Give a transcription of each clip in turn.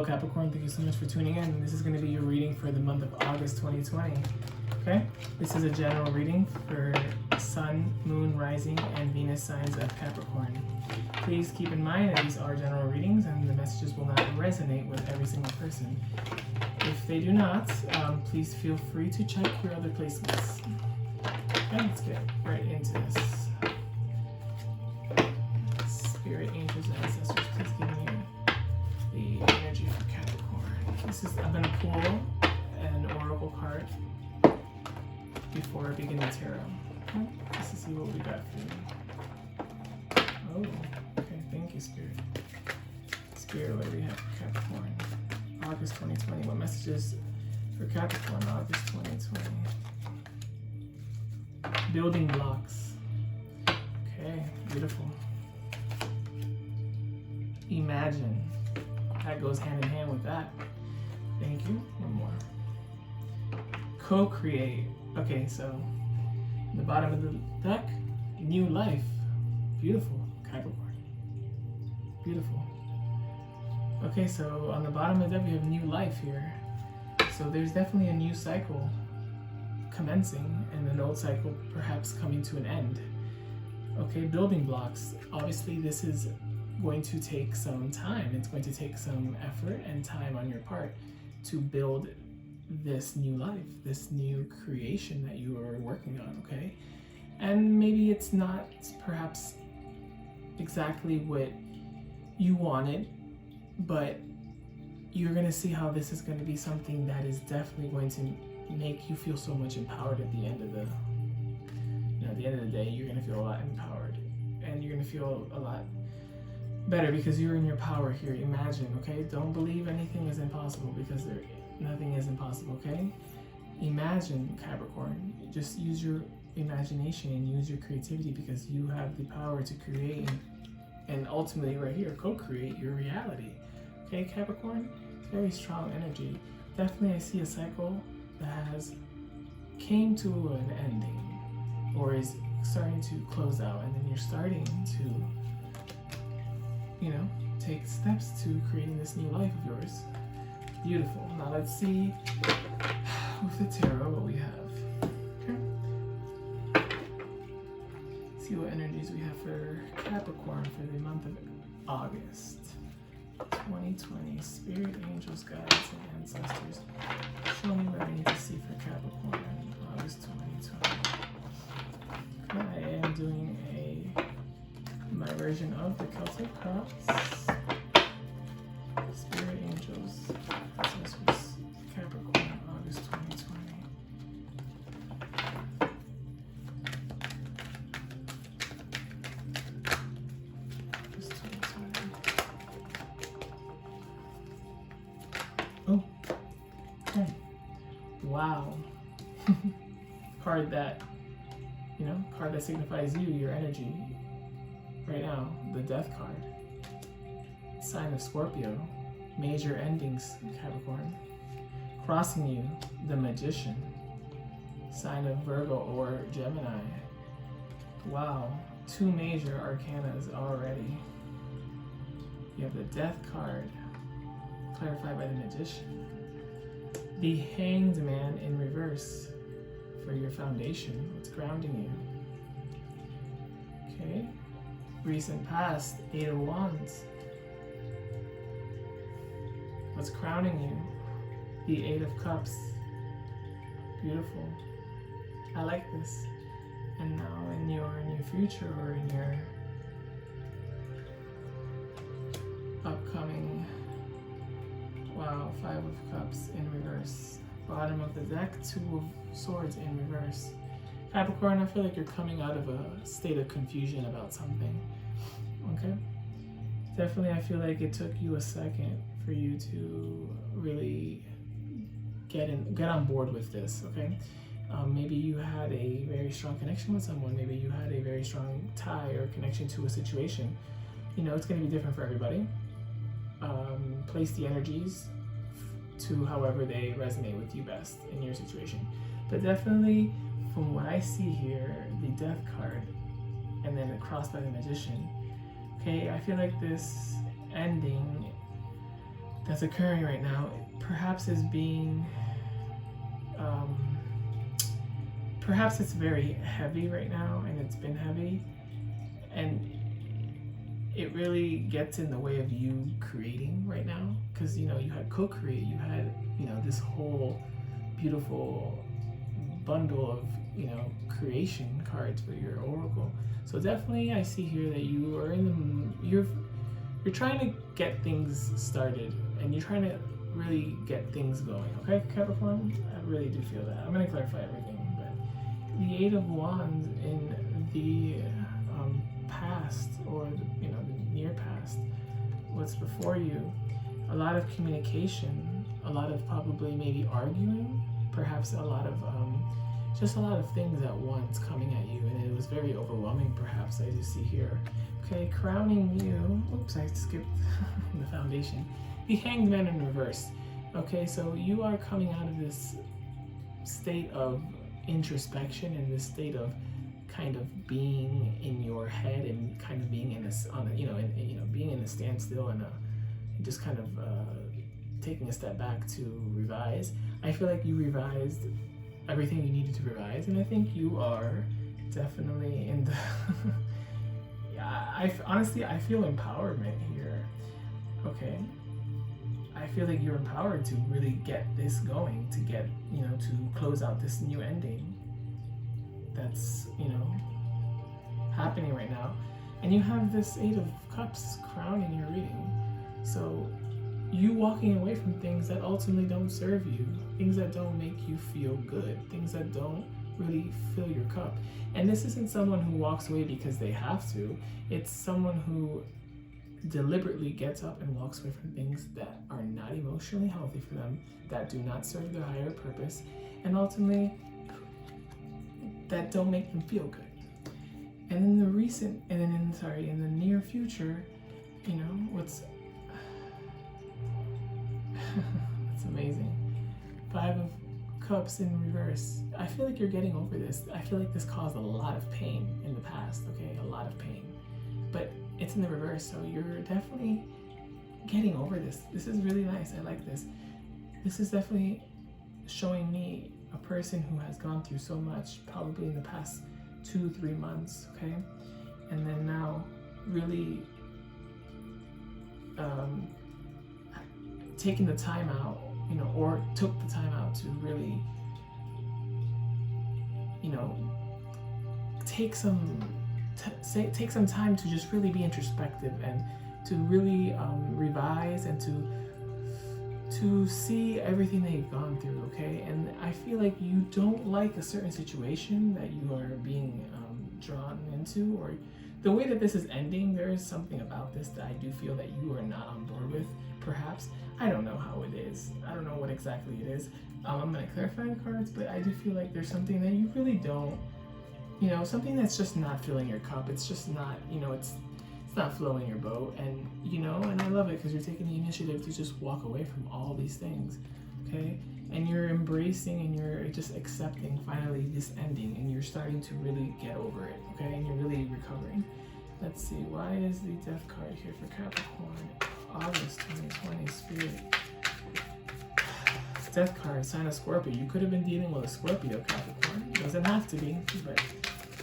Hello Capricorn, thank you so much for tuning in. This is going to be your reading for the month of August 2020. Okay, this is a general reading for Sun, Moon, Rising, and Venus signs of Capricorn. Please keep in mind that these are general readings and the messages will not resonate with every single person. If they do not, please feel free to check your other placements. Okay, let's get right into this. Spirit, angels, and ancestors, please give me the energy for Capricorn. I'm going to pull an oracle card before I begin the tarot. Okay, just to see what we got for you. Oh, okay, thank you, Spirit. Spirit, what do we have for Capricorn? August 2020. What messages for Capricorn, August 2020? Building blocks. Okay, beautiful. Imagine. That goes hand in hand with that. Thank you. One more. Co-create. Okay, so the bottom of the deck, new life. Beautiful, Capricorn. Beautiful. Okay, so on the bottom of the deck we have new life here. So there's definitely a new cycle commencing and an old cycle perhaps coming to an end. Okay, building blocks. Obviously this is going to take some time. It's going to take some effort and time on your part to build this new life, this new creation that you are working on, okay? And maybe it's not perhaps exactly what you wanted, but you're going to see how this is going to be something that is definitely going to make you feel so much empowered at the end of the, at the end of the day. You're going to feel a lot empowered and you're going to feel a lot better because you're in your power here. Imagine, okay? Don't believe anything is impossible because nothing is impossible, okay? Imagine, Capricorn. Just use your imagination and use your creativity because you have the power to create and ultimately right here, co-create your reality. Okay, Capricorn? Very strong energy. Definitely I see a cycle that has came to an ending or is starting to close out, and then you're starting to, take steps to creating this new life of yours. Beautiful. Now let's see with the tarot what we have. Okay. See what energies we have for Capricorn for the month of August 2020. Spirit, angels, guides, and ancestors. Show me what I need to see for Capricorn in August 2020. Okay, I am doing my version of the Celtic cross. Spirit, angels, ancestors, Capricorn, August 2020. August 2020. Oh, okay. Wow. Card that signifies you, your energy. Right now, the Death card. Sign of Scorpio. Major endings, Capricorn. Crossing you, the Magician. Sign of Virgo or Gemini. Wow, 2 major arcanas already. You have the Death card, clarified by the Magician. The Hanged Man in reverse for your foundation, what's grounding you. Okay, recent past, 8 of Wands. What's crowning you? The 8 of Cups. Beautiful. I like this. And now in your near future or in your upcoming, wow, 5 of Cups in reverse. Bottom of the deck, 2 of Swords in reverse. Capricorn, I feel like you're coming out of a state of confusion about something. Okay? Definitely, I feel like it took you a second for you to really get on board with this, okay? Maybe you had a very strong connection with someone. Maybe you had a very strong tie or connection to a situation. It's going to be different for everybody. Place the energies to however they resonate with you best in your situation. But definitely, from what I see here, the Death card, and then crossed by the Magician, okay, I feel like this ending that's occurring right now perhaps is being, perhaps it's very heavy right now, and it's been heavy, and it really gets in the way of you creating right now, because you had co-create, you had this whole beautiful bundle of creation cards for your oracle. So definitely I see here that you are you're trying to get things started, and you're trying to really get things going. Okay, Capricorn, I really do feel that. I'm going to clarify everything, but the 8 of Wands in the past, or the near past, what's before you, a lot of communication, a lot of probably maybe arguing, perhaps a lot of just a lot of things at once coming at you, and it was very overwhelming, perhaps, I do see here. Okay, crowning you, oops, I skipped the foundation, the Hanged Man in reverse. Okay, so you are coming out of this state of introspection, and this state of kind of being in your head, and kind of being in this being in a standstill, and just kind of taking a step back to revise. I feel like you revised everything you needed to revise, and I think you are definitely in the honestly I feel empowerment here. Okay, I feel like you're empowered to really get this going, to get to close out this new ending that's happening right now. And you have this 8 of Cups crowning your reading, so you walking away from things that ultimately don't serve you, things that don't make you feel good, things that don't really fill your cup. And this isn't someone who walks away because they have to. It's someone who deliberately gets up and walks away from things that are not emotionally healthy for them, that do not serve their higher purpose, and ultimately that don't make them feel good. And in the in the near future, what's it's amazing. 5 of Cups in reverse. I feel like you're getting over this. I feel like this caused a lot of pain in the past, okay? A lot of pain. But it's in the reverse, so you're definitely getting over this. This is really nice. I like this. This is definitely showing me a person who has gone through so much, probably in the past 2-3 months, okay? And then now really taking the time out, or took the time out to really, take some time to just really be introspective, and to really revise, and to see everything that you've gone through, okay? And I feel like you don't like a certain situation that you are being drawn into, or the way that this is ending. There is something about this that I do feel that you are not on board with, perhaps. I don't know how it is. I don't know what exactly it is. I'm going to clarify the cards, but I do feel like there's something that you really don't, something that's just not filling your cup. It's just not, it's not flowing your boat. And, and I love it because you're taking the initiative to just walk away from all these things, okay? And you're embracing, and you're just accepting finally this ending, and you're starting to really get over it, okay? And you're really recovering. Let's see, why is the Death card here for Capricorn? August 2020, Spirit. Death card, sign of Scorpio. You could have been dealing with a Scorpio, Capricorn. It doesn't have to be, but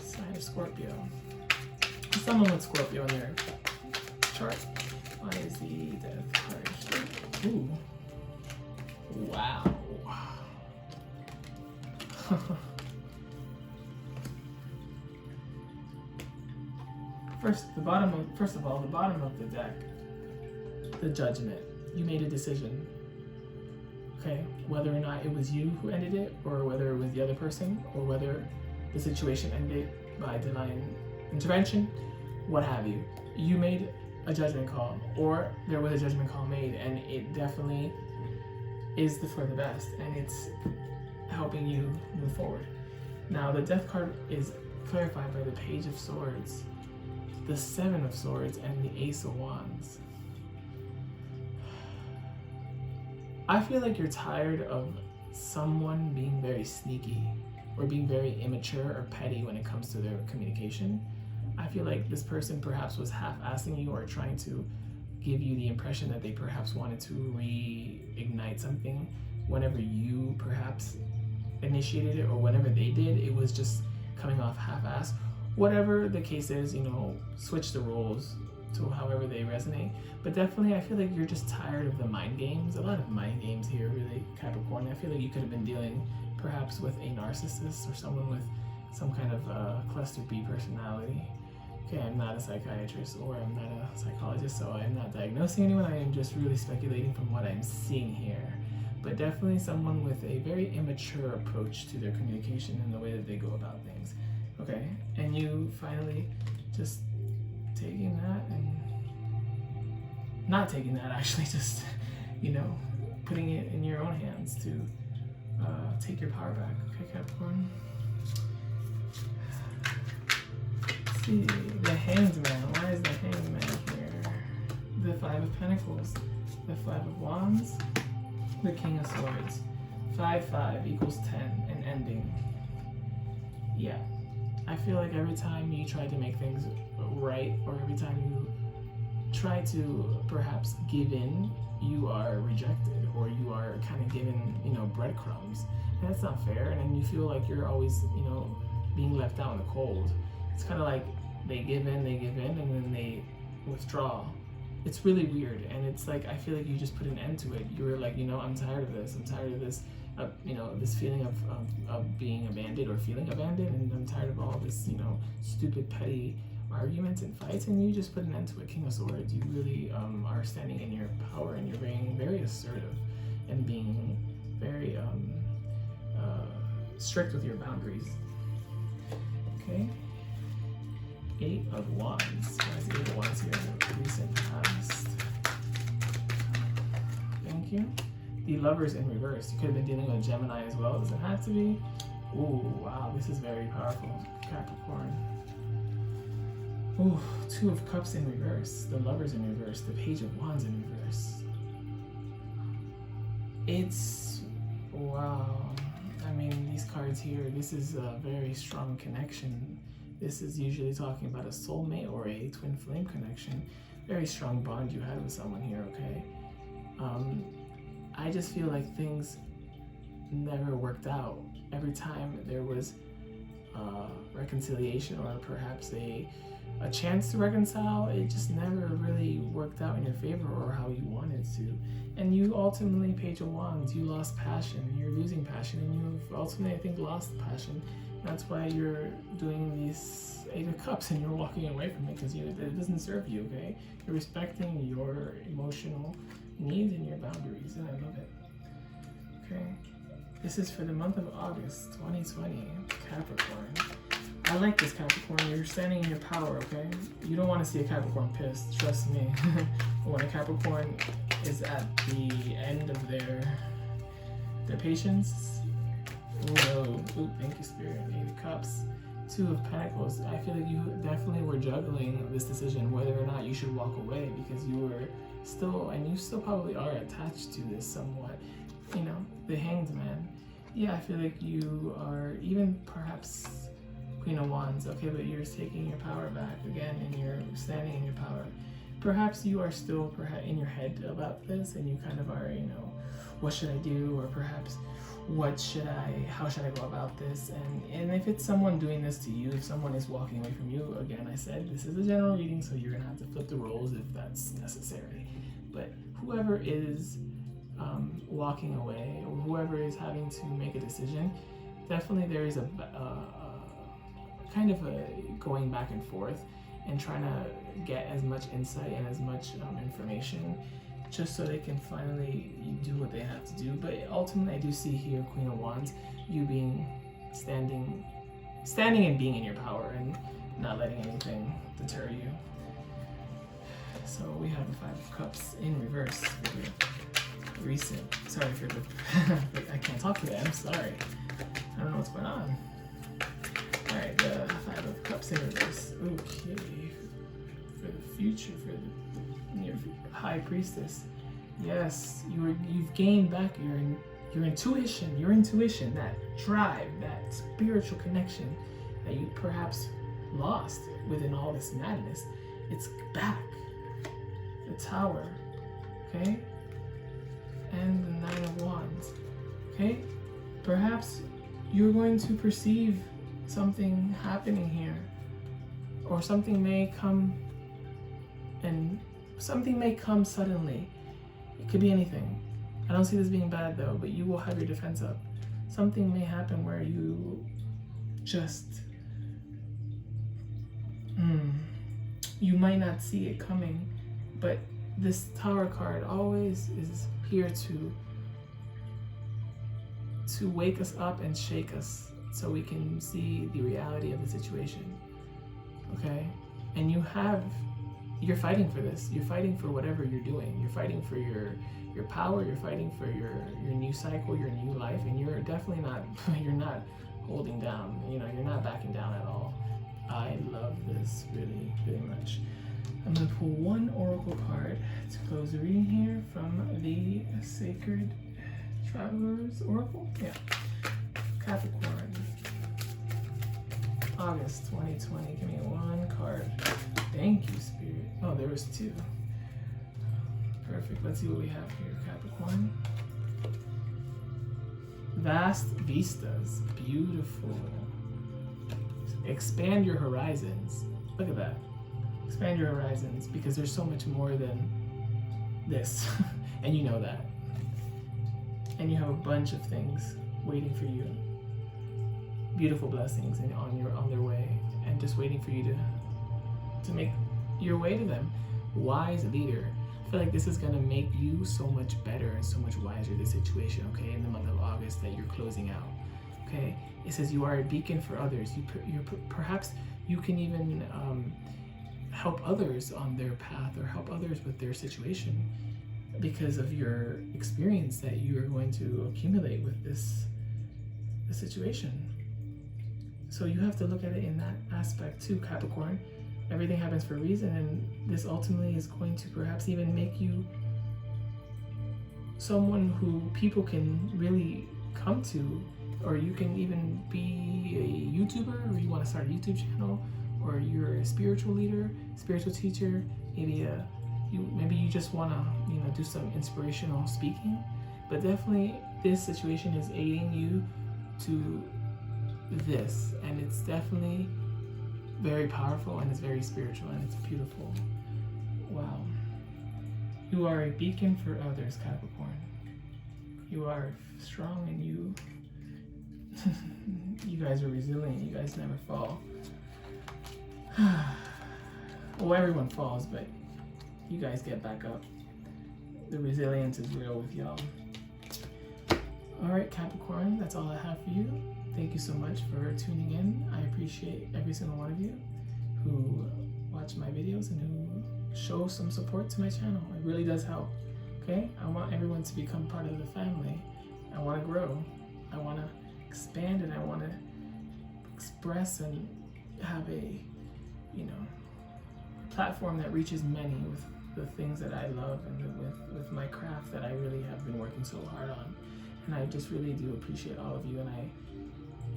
sign of Scorpio. Someone with Scorpio in their chart. Why is the Death card here? Ooh. Wow. First of all, the bottom of the deck, the Judgment. You made a decision, okay? Whether or not it was you who ended it, or whether it was the other person, or whether the situation ended by divine intervention, what have you. You made a judgment call, or there was a judgment call made, and it definitely is for the best, and it's helping you move forward. Now, the Death card is clarified by the Page of Swords, the 7 of Swords, and the Ace of Wands. I feel like you're tired of someone being very sneaky, or being very immature or petty when it comes to their communication. I feel like this person perhaps was half-assing you, or trying to give you the impression that they perhaps wanted to reignite something whenever you perhaps initiated it, or whenever they did, it was just coming off half-assed. Whatever the case is, you know, switch the roles to however they resonate. But definitely, I feel like you're just tired of the mind games. A lot of mind games here, really, Capricorn. I feel like you could have been dealing perhaps with a narcissist or someone with some kind of cluster B personality. Okay, I'm not a psychiatrist or I'm not a psychologist, so I'm not diagnosing anyone. I am just really speculating from what I'm seeing here. But definitely someone with a very immature approach to their communication and the way that they go about things. Okay, and you finally just taking that and not taking that, actually, just, you know, putting it in your own hands to take your power back. Okay, Capricorn. Let's see, the Hanged Man. Why is the Hanged Man here? The Five of Pentacles, the Five of Wands, the King of Swords. 5 equals 10, an ending. Yeah, I feel like every time you try to make things right, or every time you try to perhaps give in, you are rejected, or you are kind of given, you know, breadcrumbs. And that's not fair, and then you feel like you're always, you know, being left out in the cold. It's kind of like they give in, and then they withdraw. It's really weird, and it's like, I feel like you just put an end to it. You were like, you know, I'm tired of this, you know, this feeling of being abandoned or feeling abandoned, and I'm tired of all this, you know, stupid, petty arguments and fights, and you just put an end to it. King of Swords, you really are standing in your power, and you're being very assertive and being very strict with your boundaries. Okay. 8 of Wands. Why is the 8 of Wands here in the recent past? Thank you. The Lovers in reverse. You could have been dealing with Gemini as well. Does it have to be? Ooh, wow, this is very powerful, Capricorn. Ooh, 2 of Cups in reverse. The Lovers in reverse. The Page of Wands in reverse. It's, wow. I mean, these cards here, this is a very strong connection. This is usually talking about a soulmate or a twin flame connection. Very strong bond you had with someone here, okay? I just feel like things never worked out. Every time there was reconciliation, or perhaps a chance to reconcile, it just never really worked out in your favor or how you wanted to. And you ultimately, Page of Wands, you lost passion. You're losing passion, and you've ultimately, I think, lost passion. That's why you're doing these 8 of Cups and you're walking away from it, because it doesn't serve you, okay? You're respecting your emotional needs and your boundaries, and I love it. Okay, this is for the month of August 2020, Capricorn. I like this, Capricorn. You're standing in your power, okay? You don't want to see a Capricorn pissed, trust me. When a Capricorn is at the end of their patience. Oh no, ooh, thank you, Spirit. 8 of Cups, 2 of Pentacles. I feel like you definitely were juggling this decision, whether or not you should walk away, because you were still, and you still probably are attached to this somewhat. You know, the Hanged Man. Yeah, I feel like you are even perhaps Queen of Wands, okay, but you're taking your power back again, and you're standing in your power. Perhaps you are still in your head about this, and you kind of are, you know, what should I do, or perhaps how should I go about this? And if it's someone doing this to you, if someone is walking away from you, again, I said this is a general reading, so you're gonna have to flip the roles if that's necessary. But whoever is walking away, or whoever is having to make a decision, definitely there is a kind of a going back and forth and trying to get as much insight and as much information, just so they can finally do what they have to do. But ultimately, I do see here, Queen of Wands, you being standing and being in your power and not letting anything deter you. So we have the 5 of Cups in reverse for the recent. Sorry for the I can't talk today. I'm sorry. I don't know what's going on. All right, the 5 of Cups in reverse. Okay, for the future, for your High Priestess. Yes, you've gained back your intuition, that drive, that spiritual connection that you perhaps lost within all this madness. It's back. the Tower, okay? And the Nine of Wands, okay? Perhaps you're going to perceive something happening here, or something may come suddenly. It could be anything. I don't see this being bad though, but you will have your defense up. Something may happen where you just, you might not see it coming, but this Tower card always is here to wake us up and shake us so we can see the reality of the situation, okay? And you're fighting for this. You're fighting for whatever you're doing. You're fighting for your power. You're fighting for your new cycle, your new life, and you're definitely not, you're not holding down, you know, you're not backing down at all. I love this really, really much. I'm gonna pull one oracle card to close the reading here from the Sacred Travelers Oracle. Yeah. Capricorn. August 2020. Give me one card. Thank you, Spirit. Oh, there was two. Perfect. Let's see what we have here, Capricorn. Vast vistas. Beautiful. Expand your horizons. Look at that. Expand your horizons, because there's so much more than this. And you know that. And you have a bunch of things waiting for you. Beautiful blessings on their way, and just waiting for you to make your way to them. Wise leader. I feel like this is gonna make you so much better and so much wiser, this situation, okay, in the month of August that you're closing out, okay? It says you are a beacon for others. Perhaps you can even help others on their path, or help others with their situation, because of your experience that you are going to accumulate with this situation. So you have to look at it in that aspect too, Capricorn. Everything happens for a reason, and this ultimately is going to perhaps even make you someone who people can really come to, or you can even be a YouTuber, or you want to start a YouTube channel, or you're a spiritual leader, spiritual teacher, maybe you just want to, you know, do some inspirational speaking. But definitely this situation is aiding you to this, and it's definitely very powerful, and it's very spiritual, and it's beautiful. Wow. You are a beacon for others, Capricorn. You are strong, and you guys are resilient. You guys never fall. Well, everyone falls, but you guys get back up. The resilience is real with y'all. All right, Capricorn, that's all I have for you. Thank you so much for tuning in. I appreciate every single one of you who watch my videos and who show some support to my channel. It really does help, okay? I want everyone to become part of the family. I want to grow. I want to expand, and I want to express and have a, you know, platform that reaches many with the things that I love, and with my craft that I really have been working so hard on. And I just really do appreciate all of you, and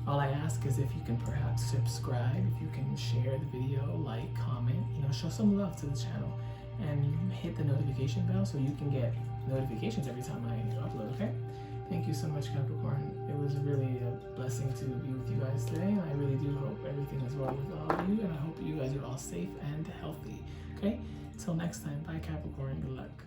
all I ask is if you can perhaps subscribe, if you can share the video, like, comment, you know, show some love to the channel, and hit the notification bell so you can get notifications every time I upload, okay? Thank you so much, Capricorn. It was really a blessing to be with you guys today, and I really do hope everything is well with all of you, and I hope you guys are all safe and healthy, okay? Until next time, bye, Capricorn. Good luck.